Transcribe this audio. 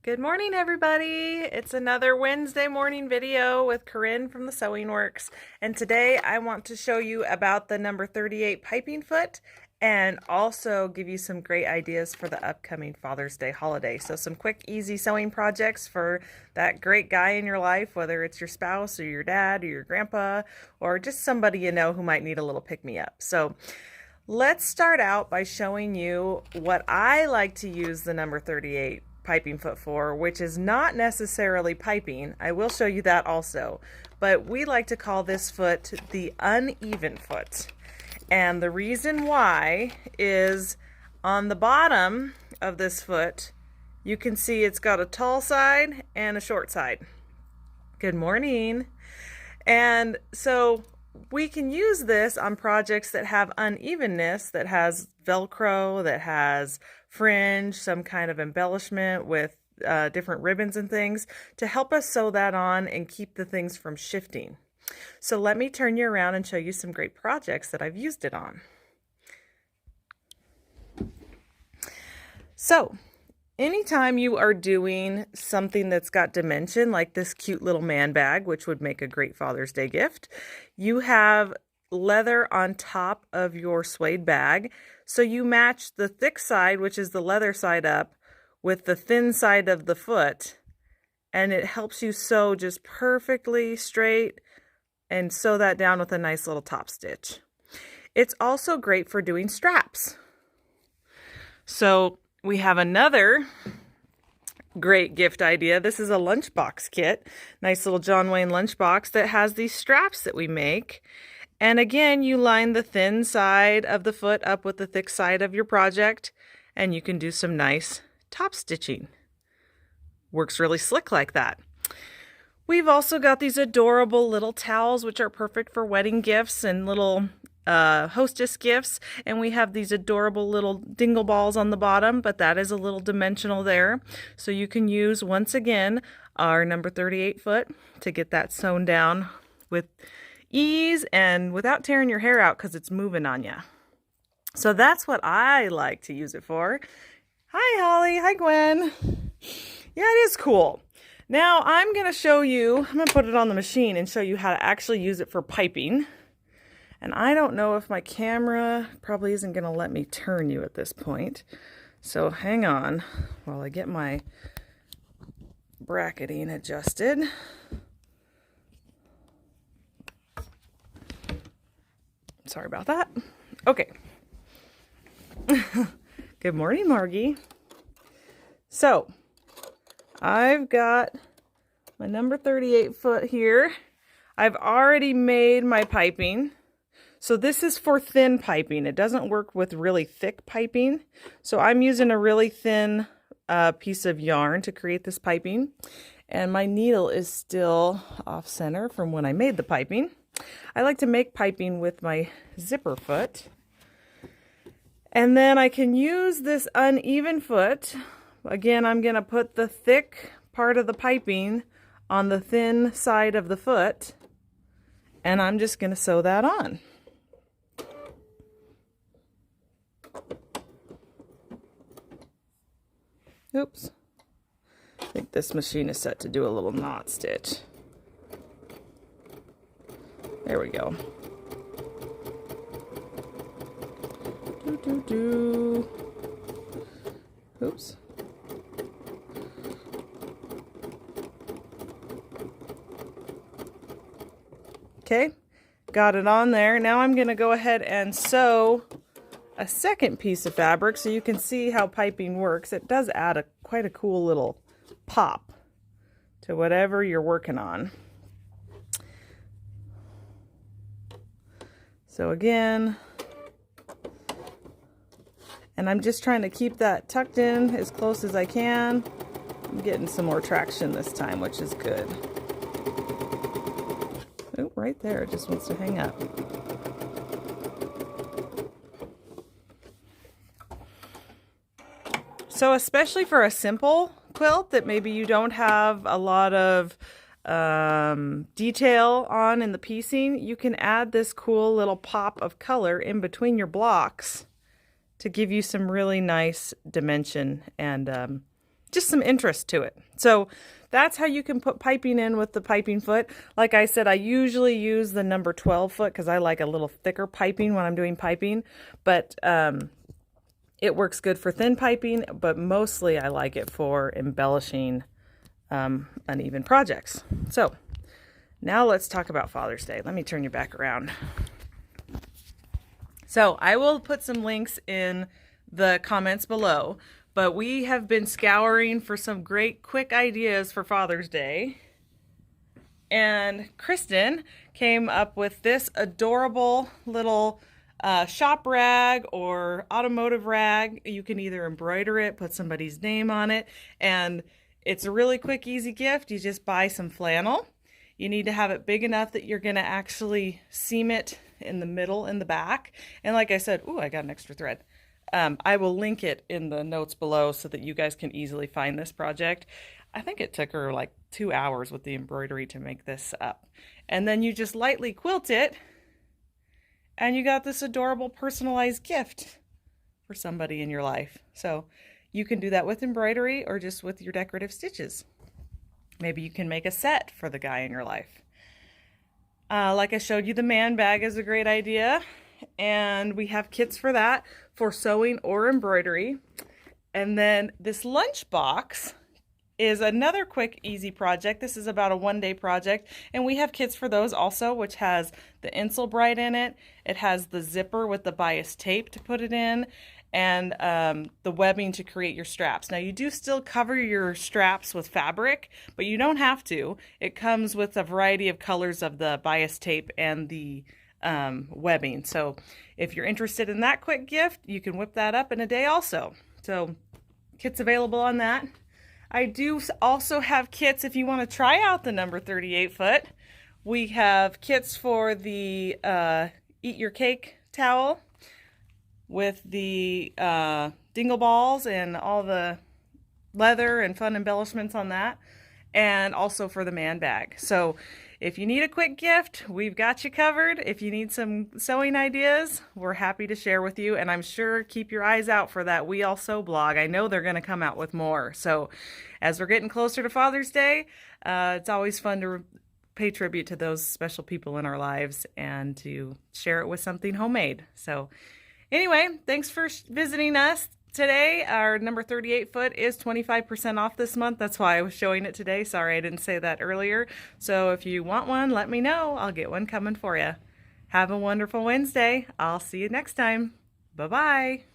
Good morning, everybody. It's another Wednesday morning video with Corinne from the Sewing Works. And today I want to show you about the number 38 piping foot and also give you some great ideas for the upcoming Father's Day holiday. So some quick, easy sewing projects for that great guy in your life, whether it's your spouse or your dad or your grandpa or just somebody you know who might need a little pick-me-up. So let's start out by showing you what I like to use the number 38 piping foot for, which is not necessarily piping. I will show you that also, but we like to call this foot the uneven foot. And the reason why is on the bottom of this foot, you can see it's got a tall side and a short side. Good morning. And so we can use this on projects that have unevenness, that has Velcro, that has fringe, some kind of embellishment with different ribbons and things to help us sew that on and keep the things from shifting. So let me turn you around and show you some great projects that I've used it on. So anytime you are doing something that's got dimension, like this cute little man bag, which would make a great Father's Day gift, you have leather on top of your suede bag. So you match the thick side, which is the leather side up, with the thin side of the foot, and it helps you sew just perfectly straight and sew that down with a nice little top stitch. It's also great for doing straps. So we have another great gift idea. This is a lunchbox kit, nice little John Wayne lunchbox that has these straps that we make. And again, you line the thin side of the foot up with the thick side of your project, and you can do some nice top stitching. Works really slick like that. We've also got these adorable little towels, which are perfect for wedding gifts and little hostess gifts, and we have these adorable little dingle balls on the bottom, but that is a little dimensional there. So you can use, once again, our number 38 foot to get that sewn down with ease and without tearing your hair out because it's moving on you. So that's what I like to use it for. Hi, Holly. Hi, Gwen. Yeah, it is cool. Now I'm going to show you, I'm going to put it on the machine and show you how to actually use it for piping. And I don't know if my camera probably isn't going to let me turn you at this point. So hang on while I get my bracketing adjusted. Sorry about that. Okay. Good morning, Margie. So I've got my number 38 foot here. I've already made my piping. So this is for thin piping. It doesn't work with really thick piping. So I'm using a really thin piece of yarn to create this piping. And my needle is still off center from when I made the piping. I like to make piping with my zipper foot. And then I can use this uneven foot. Again, I'm going to put the thick part of the piping on the thin side of the foot. And I'm just going to sew that on. Oops. I think this machine is set to do a little knot stitch. There we go. Oops. Okay, got it on there. Now I'm going to go ahead and sew a second piece of fabric so you can see how piping works. It does add quite a cool little pop to whatever you're working on. So again, and I'm just trying to keep that tucked in as close as I can. I'm getting some more traction this time, which is good. Oh, right there, it just wants to hang up. So especially for a simple quilt that maybe you don't have a lot of detail on in the piecing, you can add this cool little pop of color in between your blocks to give you some really nice dimension and just some interest to it. So that's how you can put piping in with the piping foot. Like I said, I usually use the number 12 foot because I like a little thicker piping when I'm doing piping, but it works good for thin piping, but mostly I like it for embellishing uneven projects. So now let's talk about Father's Day. Let me turn you back around. So I will put some links in the comments below, but we have been scouring for some great quick ideas for Father's Day. And Kristen came up with this adorable little shop rag or automotive rag. You can either embroider it, put somebody's name on it, and it's a really quick, easy gift. You just buy some flannel. You need to have it big enough that you're going to actually seam it in the middle and the back. And like I said, ooh, I got an extra thread. I will link it in the notes below so that you guys can easily find this project. I think it took her like 2 hours with the embroidery to make this up. And then you just lightly quilt it, and you got this adorable personalized gift for somebody in your life. So you can do that with embroidery or just with your decorative stitches. Maybe you can make a set for the guy in your life. Like I showed you, the man bag is a great idea. And we have kits for that, for sewing or embroidery. And then this lunch box is another quick, easy project. This is about a one-day project. And we have kits for those also, which has the Insulbrite in it. It has the zipper with the bias tape to put it in, and the webbing to create your straps. Now you do still cover your straps with fabric, but you don't have to. It comes with a variety of colors of the bias tape and the webbing. So if you're interested in that quick gift, you can whip that up in a day also. So kits available on that. I do also have kits if you want to try out the number 38 foot. We have kits for the Eat Your Cake towel with the dingle balls and all the leather and fun embellishments on that, and also for the man bag. So if you need a quick gift, we've got you covered. If you need some sewing ideas, we're happy to share with you, and I'm sure keep your eyes out for that We All Sew blog. I know they're going to come out with more. So as we're getting closer to Father's Day, it's always fun to pay tribute to those special people in our lives and to share it with something homemade. So anyway, thanks for visiting us today. Our number 38 foot is 25% off this month. That's why I was showing it today. Sorry I didn't say that earlier. So if you want one, let me know. I'll get one coming for you. Have a wonderful Wednesday. I'll see you next time. Bye-bye.